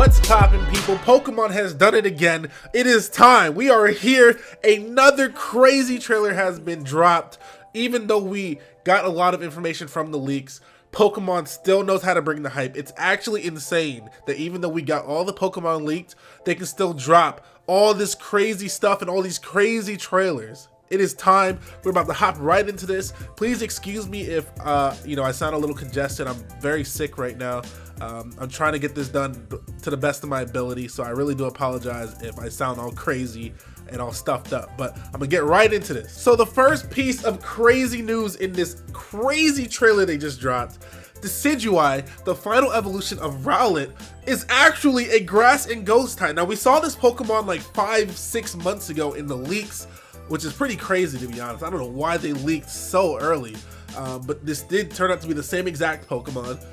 What's poppin', people? Pokemon has done it again. It is time. We are here. Another crazy trailer has been dropped. Even though we got a lot of information from the leaks, Pokemon still knows how to bring the hype. It's actually insane that even though we got all the Pokemon leaked, they can still drop all this crazy stuff and all these crazy trailers. It is time. We're about to hop right into this. Please excuse me if I sound a little congested. I'm very sick right now. I'm trying to get this done to the best of my ability, so I really do apologize if I sound all crazy and all stuffed up, but I'm gonna get right into this. So the first piece of crazy news in this crazy trailer they just dropped, Decidueye, the final evolution of Rowlet, is actually a grass and ghost type. Now we saw this Pokemon like 5-6 months ago in the leaks, which is pretty crazy to be honest. I don't know why they leaked so early, but this did turn out to be the same exact Pokemon.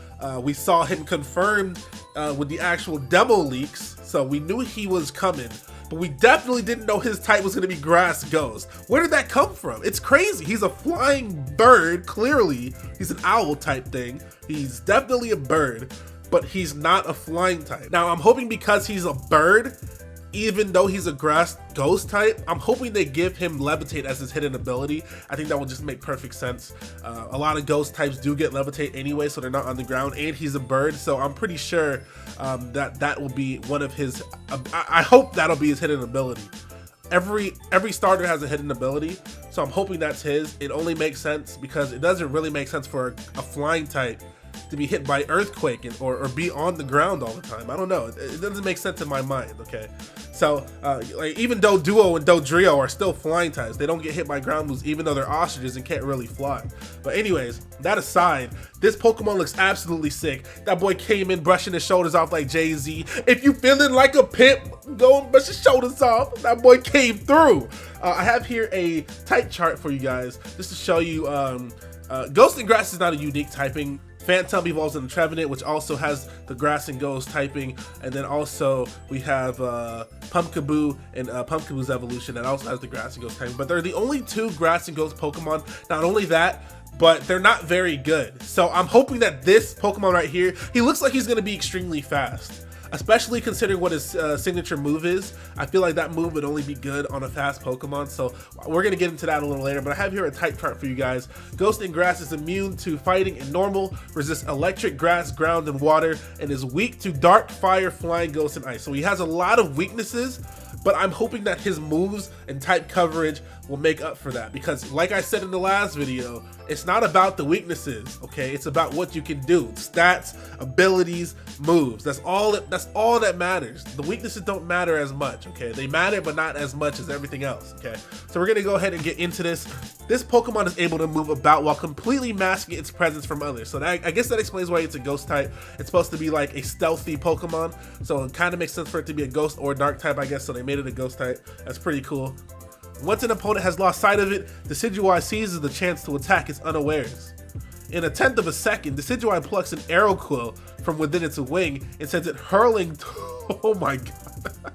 We saw him confirmed with the actual demo leaks, so we knew he was coming, but we definitely didn't know his type was going to be grass ghost. Where did that come from? It's crazy. He's a flying bird. Clearly he's an owl type thing. He's definitely a bird, but he's not a flying type. Now I'm hoping because he's a bird, even though he's a grass ghost type, I'm hoping they give him levitate as his hidden ability. I think that will just make perfect sense. A lot of ghost types do get levitate anyway, so they're not on the ground, and he's a bird, so I'm pretty sure that will be one of his, I hope that'll be his hidden ability. Every starter has a hidden ability, so I'm hoping that's his. It only makes sense because it doesn't really make sense for a flying type to be hit by earthquake or be on the ground all the time. I don't know. It doesn't make sense in my mind, okay? So, like, even Duo and Dodrio are still flying types. They don't get hit by ground moves even though they're ostriches and can't really fly. But anyways, that aside, this Pokemon looks absolutely sick. That boy came in brushing his shoulders off like Jay-Z. If you feeling like a pimp, go and brush your shoulders off. That boy came through. I have here a type chart for you guys just to show you. Ghost and Grass is not a unique typing. Phantom evolves into Trevenant, which also has the grass and ghost typing, and then also we have Pumpkaboo and Pumpkaboo's evolution that also has the grass and ghost typing. But they're the only two grass and ghost Pokemon. Not only that, but they're not very good. So I'm hoping that this Pokemon right here, he looks like he's going to be extremely fast. Especially considering what his signature move is. I feel like that move would only be good on a fast Pokemon, so we're going to get into that a little later, but I have here a type chart for you guys. Ghost and Grass is immune to fighting and normal, resists electric, grass, ground, and water, and is weak to dark, fire, flying, ghost, and ice. So he has a lot of weaknesses, but I'm hoping that his moves and type coverage will make up for that, because like I said in the last video, it's not about the weaknesses, okay? It's about what you can do. Stats, abilities, moves. That's all that matters. The weaknesses don't matter as much, okay? They matter, but not as much as everything else, okay? So we're gonna go ahead and get into this. This Pokemon is able to move about while completely masking its presence from others. So that, I guess that explains why it's a ghost type. It's supposed to be like a stealthy Pokemon, so it kind of makes sense for it to be a ghost or dark type, I guess, so they made it a ghost type. That's pretty cool. Once an opponent has lost sight of it, Decidueye seizes the chance to attack its unawares. In a tenth of a second, Decidueye plucks an arrow quill from within its wing and sends it hurling oh my god,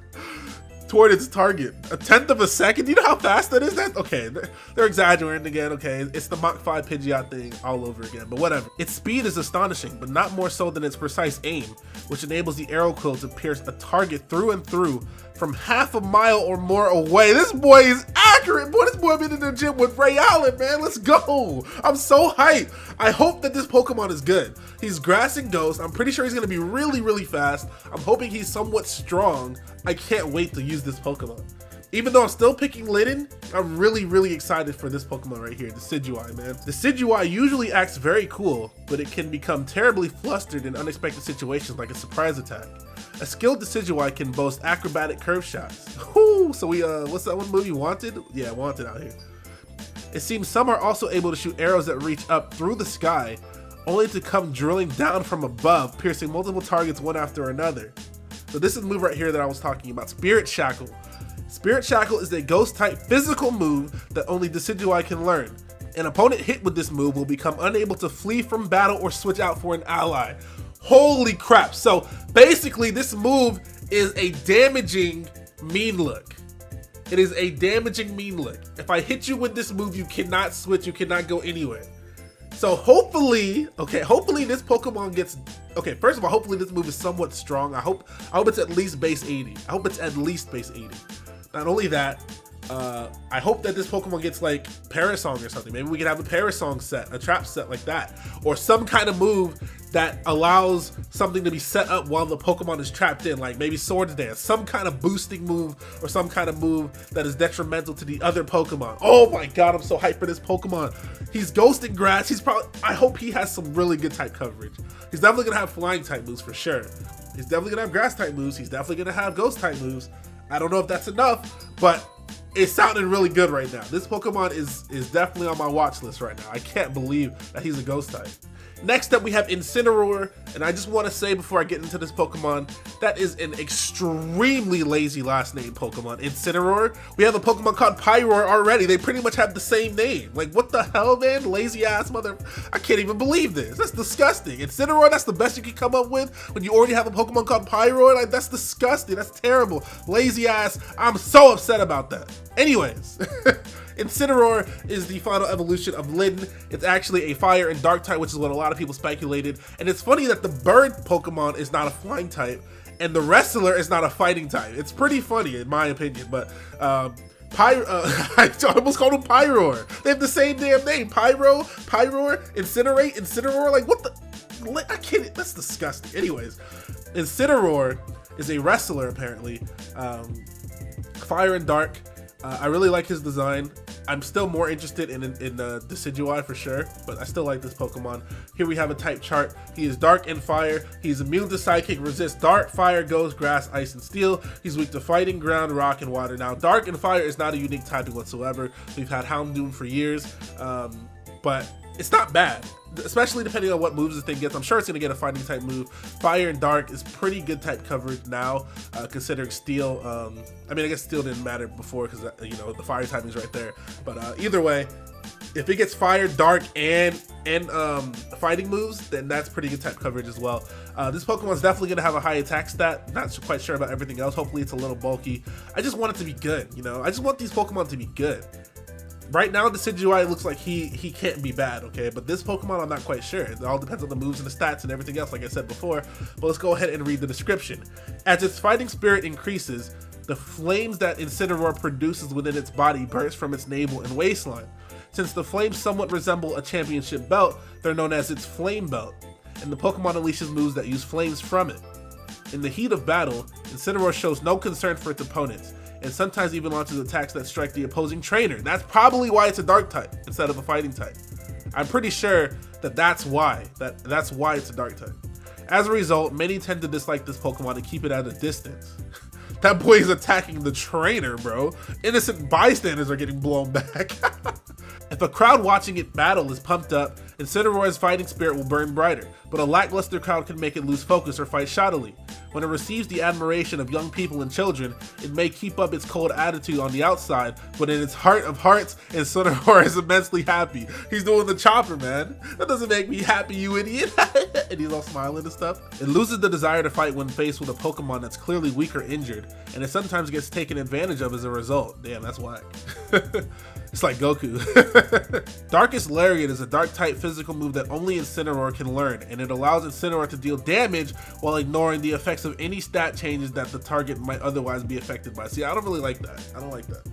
toward its target. A tenth of a second? You know how fast that is? Okay, they're exaggerating again, okay? It's the Mach 5 Pidgeot thing all over again, but whatever. Its speed is astonishing, but not more so than its precise aim, which enables the arrow quill to pierce a target through and through from half a mile or more away. This boy is accurate. Boy, this boy been in the gym with Ray Allen, man. Let's go. I'm so hyped. I hope that this Pokemon is good. He's grass and ghost. I'm pretty sure he's going to be really, really fast. I'm hoping he's somewhat strong. I can't wait to use this Pokemon. Even though I'm still picking Litten, I'm really, really excited for this Pokemon right here, Decidueye, man. Decidueye usually acts very cool, but it can become terribly flustered in unexpected situations like a surprise attack. A skilled Decidueye can boast acrobatic curve shots. Whoo! So what's that one movie, Wanted? Yeah, Wanted out here. It seems some are also able to shoot arrows that reach up through the sky, only to come drilling down from above, piercing multiple targets one after another. So this is the move right here that I was talking about, Spirit Shackle. Spirit Shackle is a ghost type physical move that only Decidueye can learn. An opponent hit with this move will become unable to flee from battle or switch out for an ally. Holy crap. So basically this move is a damaging mean look. It is a damaging mean look. If I hit you with this move, you cannot switch, you cannot go anywhere. So hopefully, okay, hopefully this Pokemon gets, okay, first of all, hopefully this move is somewhat strong. I hope it's at least base 80. I hope it's at least base 80. Not only that, I hope that this Pokemon gets like Parasong or something. Maybe we can have a Parasong set, a trap set like that, or some kind of move that allows something to be set up while the Pokemon is trapped in, like maybe Sword Dance, some kind of boosting move or some kind of move that is detrimental to the other Pokemon. Oh my god, I'm so hyped for this Pokemon. He's ghosting grass. He's probably, I hope he has some really good type coverage. He's definitely gonna have flying type moves for sure. He's definitely gonna have grass type moves. He's definitely gonna have ghost type moves. I don't know if that's enough, but it's sounding really good right now. This Pokemon is definitely on my watch list right now. I can't believe that he's a ghost type. Next up, we have Incineroar, and I just want to say before I get into this Pokemon, that is an extremely lazy last name Pokemon. Incineroar. We have a Pokemon called Pyroar already. They pretty much have the same name. Like, what the hell, man? Lazy ass mother. I can't even believe this. That's disgusting. Incineroar, that's the best you can come up with when you already have a Pokemon called Pyroar? Like, that's disgusting. That's terrible. Lazy ass. I'm so upset about that. Anyways. Incineroar is the final evolution of Litten. It's actually a fire and dark type, which is what a lot of people speculated. And it's funny that the bird Pokemon is not a flying type and the wrestler is not a fighting type. It's pretty funny in my opinion, but I almost called him Pyroar. They have the same damn name. Pyroar, Incinerate, Incineroar. Like, what the? I can't. That's disgusting. Anyways, Incineroar is a wrestler apparently. Fire and dark. I really like his design. I'm still more interested in Decidueye for sure, but I still like this Pokemon. Here we have a type chart. He is dark and fire. He's immune to psychic, resists dark, fire, ghost, grass, ice, and steel. He's weak to fighting, ground, rock, and water. Now, dark and fire is not a unique typing whatsoever. We've had Houndoom for years, but it's not bad, especially depending on what moves this thing gets. I'm sure it's going to get a fighting type move. Fire and dark is pretty good type coverage now, considering steel. I mean, I guess steel didn't matter before because, you know, the fire typing is right there. But either way, if it gets fire, dark, and fighting moves, then that's pretty good type coverage as well. This Pokemon's definitely going to have a high attack stat. Not quite sure about everything else. Hopefully it's a little bulky. I just want it to be good, you know? I just want these Pokemon to be good. Right now, Decidueye looks like he can't be bad, okay? But this Pokemon, I'm not quite sure. It all depends on the moves and the stats and everything else, like I said before. But let's go ahead and read the description. As its fighting spirit increases, the flames that Incineroar produces within its body burst from its navel and waistline. Since the flames somewhat resemble a championship belt, they're known as its Flame Belt, and the Pokemon unleashes moves that use flames from it. In the heat of battle, Incineroar shows no concern for its opponents, and sometimes even launches attacks that strike the opposing trainer. That's probably why it's a dark type instead of a fighting type. I'm pretty sure that that's why it's a dark type. As a result, many tend to dislike this Pokemon and keep it at a distance. That boy is attacking the trainer, bro. Innocent bystanders are getting blown back. If a crowd watching it battle is pumped up, Incineroar's fighting spirit will burn brighter, but a lackluster crowd can make it lose focus or fight shoddily. When it receives the admiration of young people and children, it may keep up its cold attitude on the outside, but in its heart of hearts, Incineroar is immensely happy. He's doing the chopper, man. That doesn't make me happy, you idiot. And he's all smiling and stuff. It loses the desire to fight when faced with a Pokemon that's clearly weak or injured, and it sometimes gets taken advantage of as a result. Damn, that's whack. It's like Goku. Darkest Lariat is a dark type physical move that only Incineroar can learn, and it allows Incineroar to deal damage while ignoring the effects of any stat changes that the target might otherwise be affected by. See, I don't really like that. I don't like that.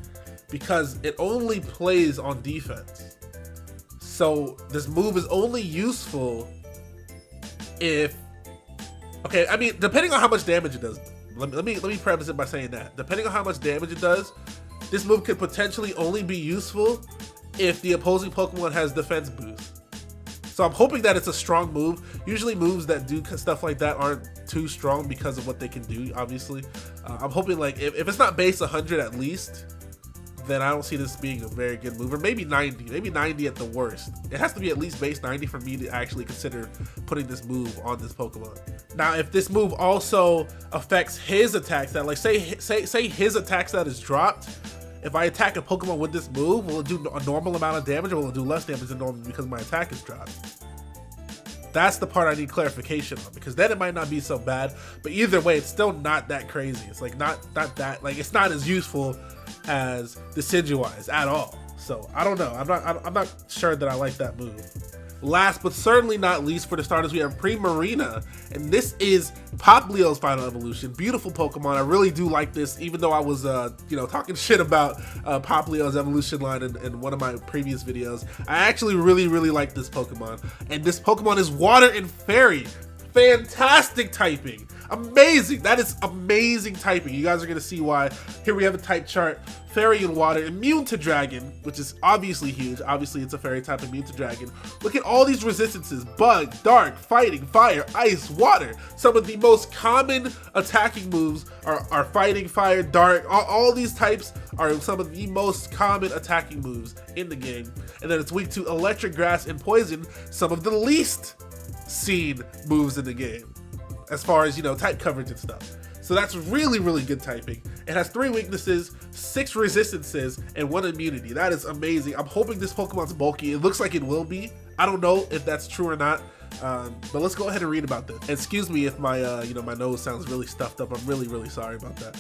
Because it only plays on defense. So this move is only useful if... Okay, I mean, depending on how much damage it does. Let me preface it by saying that. Depending on how much damage it does, this move could potentially only be useful if the opposing Pokemon has defense boost. So I'm hoping that it's a strong move. Usually moves that do stuff like that aren't too strong because of what they can do, obviously. I'm hoping like if it's not base 100 at least, then I don't see this being a very good move. Or maybe 90, maybe 90 at the worst. It has to be at least base 90 for me to actually consider putting this move on this Pokemon. Now, if this move also affects his attack stat, like say his attack stat is dropped, if I attack a Pokemon with this move, will it do a normal amount of damage or will it do less damage than normal because my attack is dropped? That's the part I need clarification on, because then it might not be so bad, but either way, it's still not that crazy. It's like not that, like it's not as useful as Decidueye at all. So I don't know. I'm not sure that I like that move. Last but certainly not least, for the starters, we have Primarina, and this is Popplio's final evolution. Beautiful Pokemon. I really do like this, even though I was, talking shit about Popplio's evolution line in one of my previous videos. I actually really like this Pokemon, and this Pokemon is Water and Fairy. Fantastic typing. Amazing. That is amazing typing. You guys are gonna see why. Here we have a type chart. Fairy and water, immune to dragon, which is obviously huge. Obviously it's a fairy type, immune to dragon. Look at all these resistances: bug, dark, fighting, fire, ice, water. Some of the most common attacking moves are fighting, fire, dark. All these types are some of the most common attacking moves in the game. And then it's weak to electric, grass, and poison, some of the least seen moves in the game as far as, type coverage and stuff. So that's really good typing. It has 3 weaknesses, 6 resistances, and 1 immunity. That is amazing. I'm hoping this Pokemon's bulky. It looks like it will be. I don't know if that's true or not, but let's go ahead and read about this. Excuse me if my my nose sounds really stuffed up. I'm really sorry about that.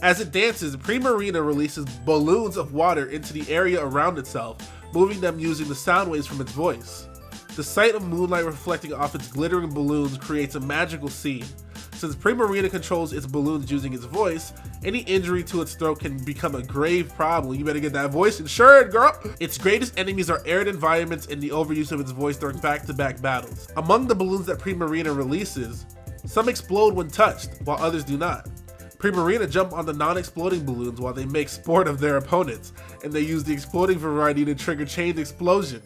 As it dances, Primarina releases balloons of water into the area around itself, moving them using the sound waves from its voice. The sight of moonlight reflecting off its glittering balloons creates a magical scene. Since Primarina controls its balloons using its voice, any injury to its throat can become a grave problem. You better get that voice insured, girl! Its greatest enemies are arid environments and the overuse of its voice during back-to-back battles. Among the balloons that Primarina releases, some explode when touched, while others do not. Primarina jump on the non-exploding balloons while they make sport of their opponents, and they use the exploding variety to trigger chain explosions.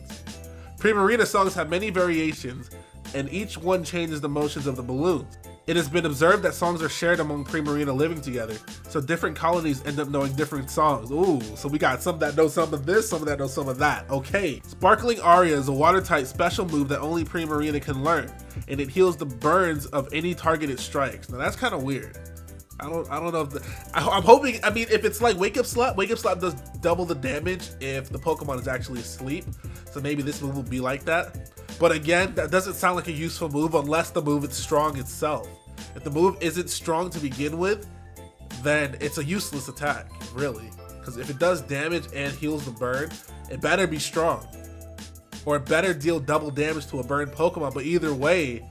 Primarina songs have many variations, and each one changes the motions of the balloons. It has been observed that songs are shared among Primarina living together, so different colonies end up knowing different songs. Ooh, so we got some that know some of this, some that know some of that. Okay. Sparkling Aria is a water-type special move that only Primarina can learn, and it heals the burns of any target it strikes. Now that's kind of weird. I don't know if I'm hoping, if it's like Wake Up Slap does double the damage if the Pokemon is actually asleep. So maybe this move will be like that. But again, that doesn't sound like a useful move unless the move is strong itself. If the move isn't strong to begin with, then it's a useless attack, really. Because if it does damage and heals the burn, it better be strong. Or it better deal double damage to a burned Pokemon, but either way,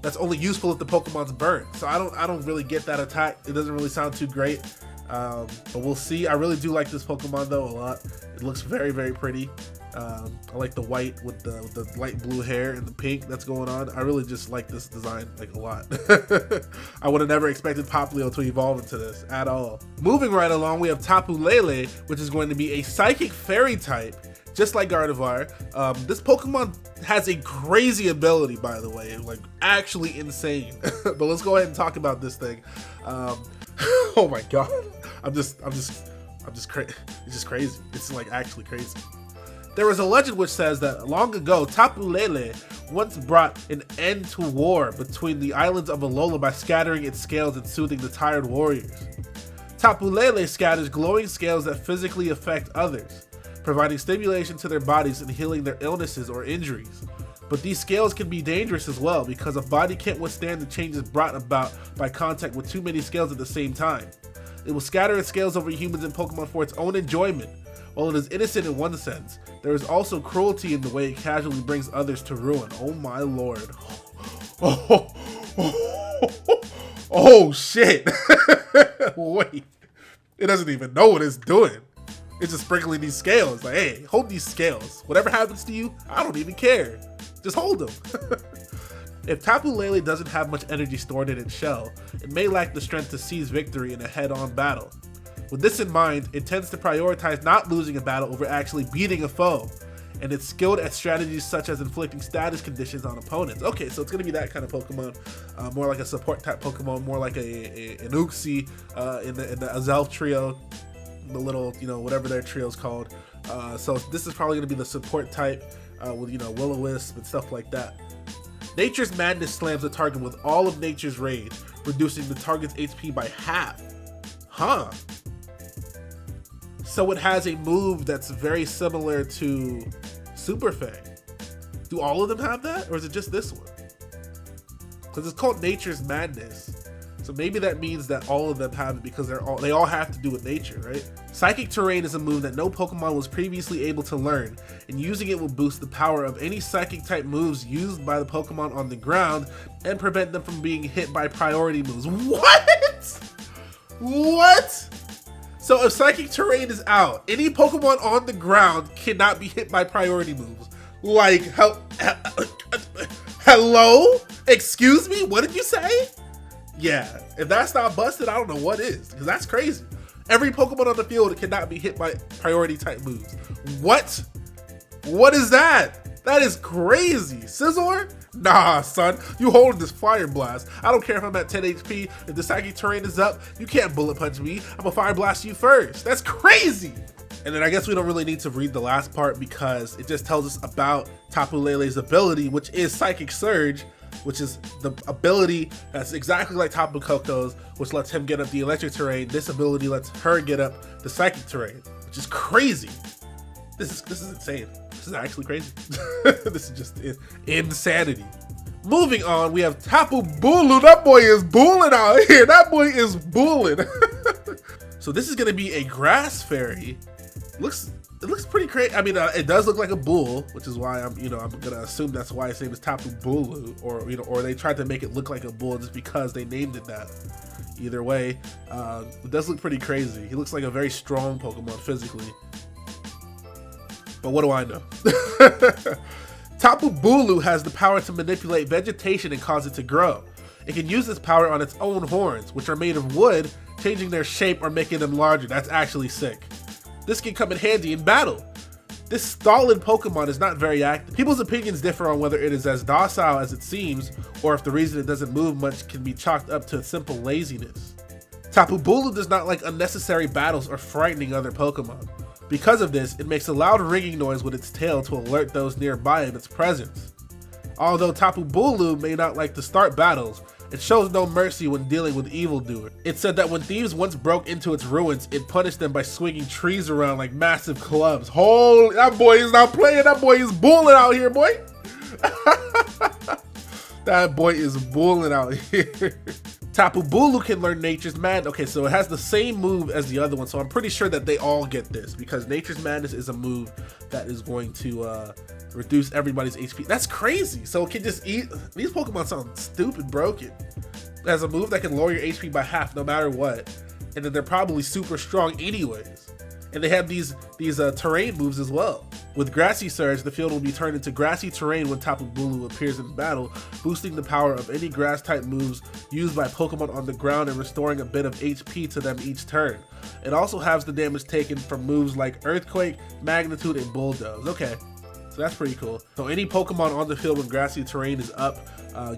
that's only useful if the Pokemon's burned. So I don't really get that attack. It doesn't really sound too great. But we'll see. I really do like this Pokemon though a lot. It looks very pretty. I like the white with the light blue hair and the pink that's going on. I really just like this design like a lot. I would have never expected Popplio to evolve into this at all. Moving right along, we have Tapu Lele, which is going to be a psychic fairy type, just like Gardevoir. This Pokemon has a crazy ability, by the way, like actually insane. But let's go ahead and talk about this thing. Oh my god, I'm just crazy. It's just crazy. It's like actually crazy. There is a legend which says that long ago, Tapu Lele once brought an end to war between the islands of Alola by scattering its scales and soothing the tired warriors. Tapu Lele scatters glowing scales that physically affect others, providing stimulation to their bodies and healing their illnesses or injuries. But these scales can be dangerous as well because a body can't withstand the changes brought about by contact with too many scales at the same time. It will scatter its scales over humans and Pokemon for its own enjoyment. While it is innocent in one sense, there is also cruelty in the way it casually brings others to ruin. Oh my lord. Oh shit. Wait. It doesn't even know what it's doing. It's just sprinkling these scales. Like, hey, hold these scales. Whatever happens to you, I don't even care. Just hold them. If Tapu Lele doesn't have much energy stored in its shell, it may lack the strength to seize victory in a head-on battle. With this in mind, it tends to prioritize not losing a battle over actually beating a foe, and it's skilled at strategies such as inflicting status conditions on opponents. Okay, so it's going to be that kind of Pokemon, more like a support type Pokemon, more like an Uxie in the Azelf trio, the little, whatever their trio's called. So this is probably going to be the support type with, Will-O-Wisp and stuff like that. Nature's Madness slams the target with all of Nature's Rage, reducing the target's HP by half. Huh. So it has a move that's very similar to Super Fang. Do all of them have that, or is it just this one? Because it's called Nature's Madness. So maybe that means that all of them have it because they all have to do with nature, right? Psychic Terrain is a move that no Pokemon was previously able to learn, and using it will boost the power of any Psychic type moves used by the Pokemon on the ground and prevent them from being hit by priority moves. What? What? So if Psychic Terrain is out, any Pokemon on the ground cannot be hit by priority moves. Like, hello? Excuse me? What did you say? Yeah, if that's not busted, I don't know what is, because that's crazy. Every Pokemon on the field cannot be hit by priority type moves. What? What is that? That is crazy. Scizor? Nah, son. You holding this Fire Blast. I don't care if I'm at 10 HP. If the Psychic Terrain is up, you can't Bullet Punch me. I'm gonna Fire Blast you first. That's crazy. And then I guess we don't really need to read the last part because it just tells us about Tapu Lele's ability, which is Psychic Surge, which is the ability that's exactly like Tapu Koko's, which lets him get up the electric terrain. This ability lets her get up the psychic terrain, which is crazy. This is insane. This is actually crazy. This is just insanity. Moving on, we have Tapu Bulu. That boy is booling out here. That boy is booling. So this is gonna be a grass fairy. It looks pretty crazy. I mean, it does look like a bull, which is why I'm gonna assume that's why its name is Tapu Bulu, or they tried to make it look like a bull just because they named it that. Either way, it does look pretty crazy. He looks like a very strong Pokemon physically. But what do I know? Tapu Bulu has the power to manipulate vegetation and cause it to grow. It can use this power on its own horns, which are made of wood, changing their shape or making them larger. That's actually sick. This can come in handy in battle. This stolid Pokemon is not very active. People's opinions differ on whether it is as docile as it seems, or if the reason it doesn't move much can be chalked up to simple laziness. Tapu Bulu does not like unnecessary battles or frightening other Pokemon. Because of this, it makes a loud ringing noise with its tail to alert those nearby of its presence. Although Tapu Bulu may not like to start battles, it shows no mercy when dealing with evildoers. It said that when thieves once broke into its ruins, it punished them by swinging trees around like massive clubs. Holy, that boy is not playing. That boy is bulling out here, boy. That boy is bulling out here. Tapu Bulu can learn Nature's Madness. Okay, so it has the same move as the other one, so I'm pretty sure that they all get this because Nature's Madness is a move that is going to reduce everybody's HP. That's crazy. So it can just eat. These Pokemon sound stupid broken. It has a move that can lower your HP by half no matter what, and then they're probably super strong anyways. And they have these terrain moves as well. With Grassy Surge, the field will be turned into grassy terrain when Tapu Bulu appears in battle, boosting the power of any grass-type moves used by Pokemon on the ground and restoring a bit of HP to them each turn. It also halves the damage taken from moves like Earthquake, Magnitude, and Bulldoze. Okay, so that's pretty cool. So any Pokemon on the field when grassy terrain is up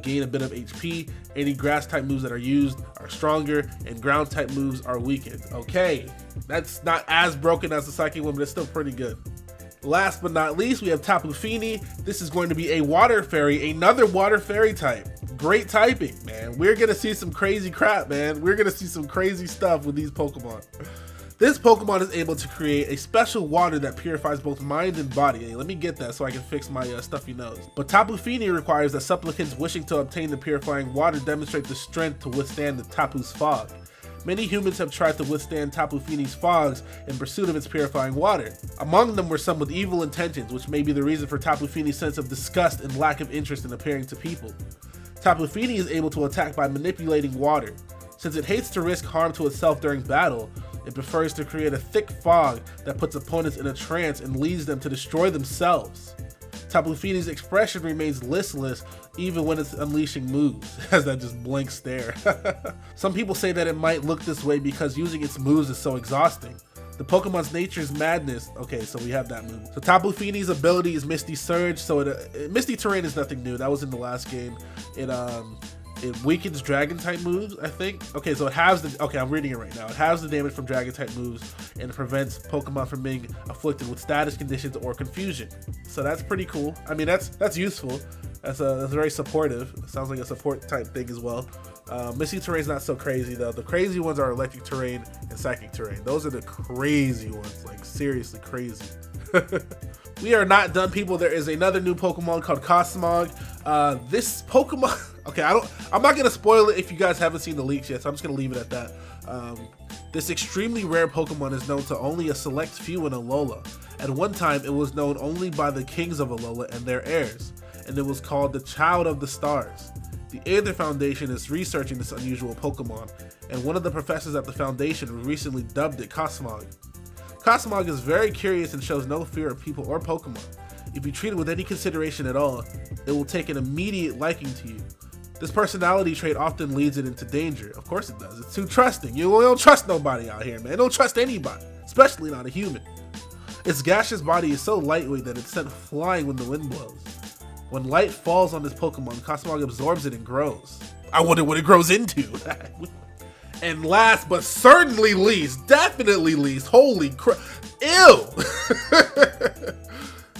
gain a bit of HP. Any grass-type moves that are used are stronger, and ground-type moves are weakened. Okay, that's not as broken as the Psychic one, but it's still pretty good. Last but not least, we have Tapu Fini. This is going to be a water fairy, another water fairy type. Great typing, man. We're gonna see some crazy crap, man. We're gonna see some crazy stuff with these Pokemon. This Pokemon is able to create a special water that purifies both mind and body. Hey, let me get that so I can fix my stuffy nose. But Tapu Fini requires that supplicants wishing to obtain the purifying water demonstrate the strength to withstand the Tapu's fog. Many humans have tried to withstand Tapu Fini's fogs in pursuit of its purifying water. Among them were some with evil intentions, which may be the reason for Tapu Fini's sense of disgust and lack of interest in appearing to people. Tapu Fini is able to attack by manipulating water. Since it hates to risk harm to itself during battle, it prefers to create a thick fog that puts opponents in a trance and leads them to destroy themselves. Tapu Fini's expression remains listless even when it's unleashing moves. It has that just blank stare. Some people say that it might look this way because using its moves is so exhausting. The Pokemon's Nature's Madness. Okay, so we have that move. So Tapu Fini's ability is Misty Surge. So Misty Terrain is nothing new. That was in the last game. It weakens dragon type moves, I think. Okay, so it has the, okay, I'm reading it right now. It has the damage from dragon type moves and it prevents Pokemon from being afflicted with status conditions or confusion. So that's pretty cool. I mean, that's useful. That's very supportive. It sounds like a support type thing as well. Misty Terrain's not so crazy though. The crazy ones are Electric Terrain and Psychic Terrain. Those are the crazy ones, like seriously crazy. We are not done, people. There is another new Pokemon called Cosmog. This Pokemon, okay, I'm not gonna spoil it if you guys haven't seen the leaks yet, so I'm just gonna leave it at that. This extremely rare Pokemon is known to only a select few in Alola. At one time, it was known only by the kings of Alola and their heirs, and it was called the Child of the Stars. The Aether Foundation is researching this unusual Pokemon, and one of the professors at the Foundation recently dubbed it Cosmog. Cosmog is very curious and shows no fear of people or Pokemon. If you treat it with any consideration at all, it will take an immediate liking to you. This personality trait often leads it into danger. Of course it does. It's too trusting. You don't trust nobody out here, man. Don't trust anybody, especially not a human. Its gaseous body is so lightweight that it's sent flying when the wind blows. When light falls on this Pokemon, Cosmog absorbs it and grows. I wonder what it grows into. And last but certainly least, definitely least, holy crap, ew!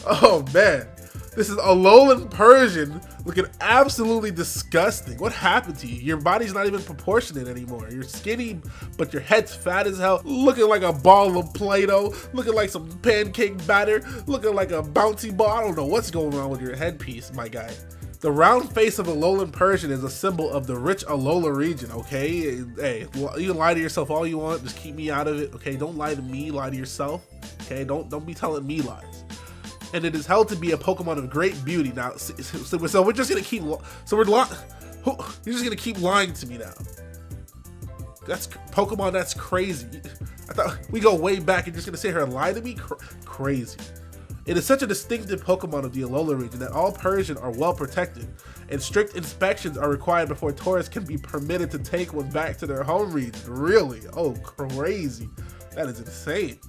Oh man, this is Alolan Persian looking absolutely disgusting. What happened to you? Your body's not even proportionate anymore. You're skinny, but your head's fat as hell, looking like a ball of Play-Doh, looking like some pancake batter, looking like a bouncy ball. I don't know what's going on with your headpiece, my guy. The round face of Alolan Persian is a symbol of the rich Alola region, okay? Hey, you can lie to yourself all you want, just keep me out of it, okay? Don't lie to me, lie to yourself, okay? Don't be telling me lies. And it is held to be a Pokemon of great beauty. Now, so we're just gonna keep, you're just gonna keep lying to me now. That's Pokemon, that's crazy. I thought we go way back and just gonna sit here and lie to me? Crazy. It is such a distinctive Pokemon of the Alola region that all Persian are well protected, and strict inspections are required before tourists can be permitted to take one back to their home region. Really? Oh, crazy. That is insane.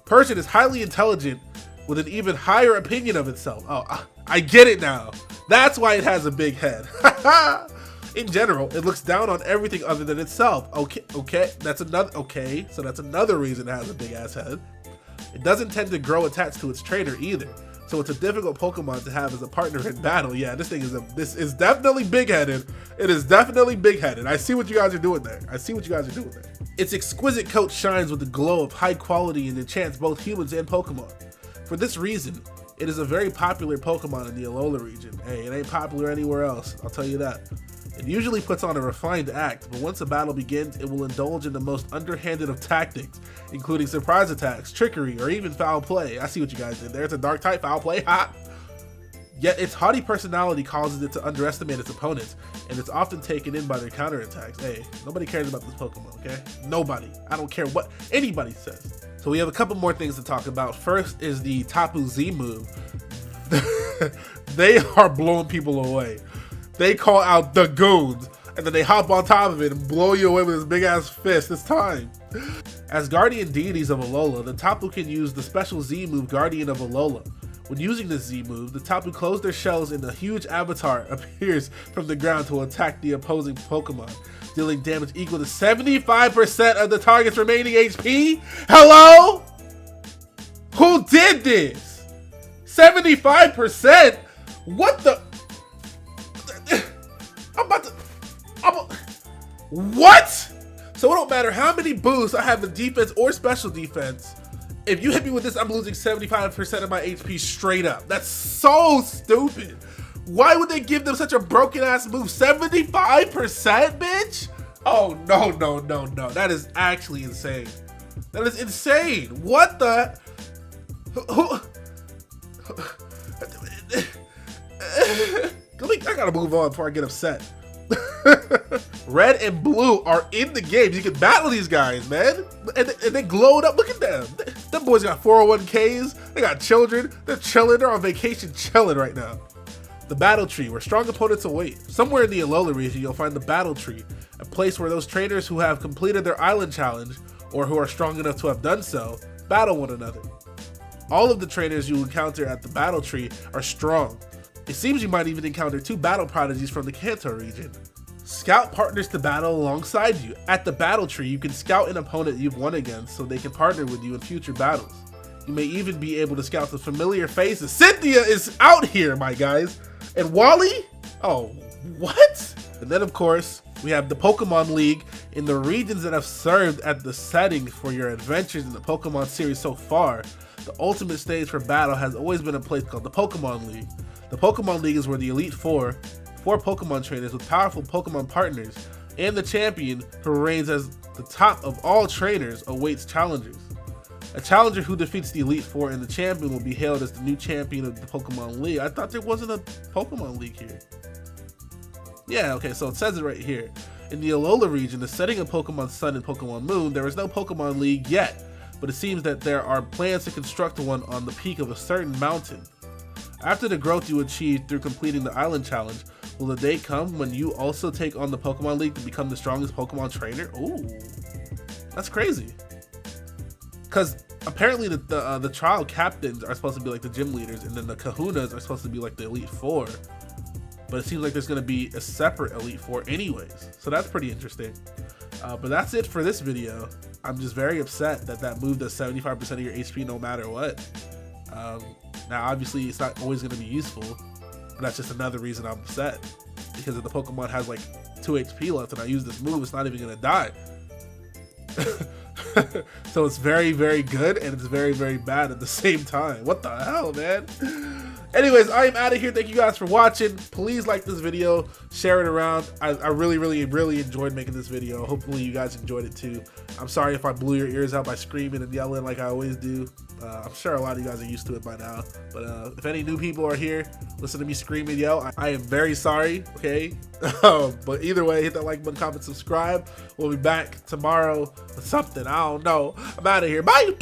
Persian is highly intelligent with an even higher opinion of itself. Oh, I get it now. That's why it has a big head. In general, it looks down on everything other than itself. Okay, that's another reason it has a big ass head. It doesn't tend to grow attached to its trainer either, so it's a difficult Pokemon to have as a partner in battle. Yeah, this is definitely big-headed. It is definitely big-headed. I see what you guys are doing there. Its exquisite coat shines with the glow of high quality and enchants both humans and Pokemon. For this reason, it is a very popular Pokemon in the Alola region. Hey, it ain't popular anywhere else, I'll tell you that. It usually puts on a refined act, but once a battle begins, it will indulge in the most underhanded of tactics, including surprise attacks, trickery, or even foul play. I see what you guys did there. It's a dark type foul play, ha! Yet its haughty personality causes it to underestimate its opponents, and it's often taken in by their counterattacks. Hey, nobody cares about this Pokemon, okay? Nobody. I don't care what anybody says. So we have a couple more things to talk about. First is the Tapu Z-Move. They are blowing people away. They call out the goons, and then they hop on top of it and blow you away with his big ass fist. It's time. As guardian deities of Alola, the Tapu can use the special Z-Move, Guardian of Alola. When using this Z-Move, the Tapu close their shells and a huge avatar appears from the ground to attack the opposing Pokemon, dealing damage equal to 75% of the target's remaining HP? Hello? Who did this? 75%? What the? What? So it don't matter how many boosts I have in defense or special defense. If you hit me with this, I'm losing 75% of my HP straight up. That's so stupid. Why would they give them such a broken ass move? 75%, bitch? Oh, no. That is actually insane. That is insane. What the? I gotta move on before I get upset. Red and blue are in the game. You can battle these guys, man. And they glowed up. Look at them. Them boys got 401ks. They got children. They're chilling. They're on vacation chilling right now. The Battle Tree, where strong opponents await. Somewhere in the Alola region, you'll find the Battle Tree, a place where those trainers who have completed their island challenge, or who are strong enough to have done so, battle one another. All of the trainers you encounter at the Battle Tree are strong. It seems you might even encounter 2 battle prodigies from the Kanto region. Scout partners to battle alongside you. At the Battle Tree, you can scout an opponent you've won against so they can partner with you in future battles. You may even be able to scout the familiar faces. Cynthia is out here, my guys. And Wally? Oh, what? And then, of course, we have the Pokemon League in the regions that have served as the setting for your adventures in the Pokemon series so far. The ultimate stage for battle has always been a place called the Pokemon League. The Pokemon League is where the Elite Four Pokemon trainers with powerful Pokemon partners, and the champion who reigns as the top of all trainers awaits challengers. A challenger who defeats the Elite Four and the champion will be hailed as the new champion of the Pokemon League. I thought there wasn't a Pokemon League here. Yeah, okay, so it says it right here. In the Alola region, the setting of Pokemon Sun and Pokemon Moon, there is no Pokemon League yet, but it seems that there are plans to construct one on the peak of a certain mountain. After the growth you achieve through completing the Island Challenge, will the day come when you also take on the Pokemon League to become the strongest Pokemon trainer? Ooh, that's crazy. Because apparently the trial captains are supposed to be like the gym leaders, and then the kahunas are supposed to be like the Elite Four. But it seems like there's going to be a separate Elite Four anyways. So that's pretty interesting. But that's it for this video. I'm just very upset that that move does 75% of your HP no matter what. Now obviously it's not always going to be useful, but that's just another reason I'm upset. Because if the Pokemon has like 2 HP left and I use this move, it's not even going to die. So it's very, very good, and it's very, very bad at the same time. What the hell, man? Anyways, I am out of here. Thank you guys for watching. Please like this video, share it around. I really, really, really enjoyed making this video. Hopefully you guys enjoyed it too. I'm sorry if I blew your ears out by screaming and yelling like I always do. I'm sure a lot of you guys are used to it by now. But if any new people are here, listen to me scream and yell, I am very sorry, okay? But either way, hit that like button, comment, subscribe. We'll be back tomorrow with something. I don't know. I'm out of here. Bye!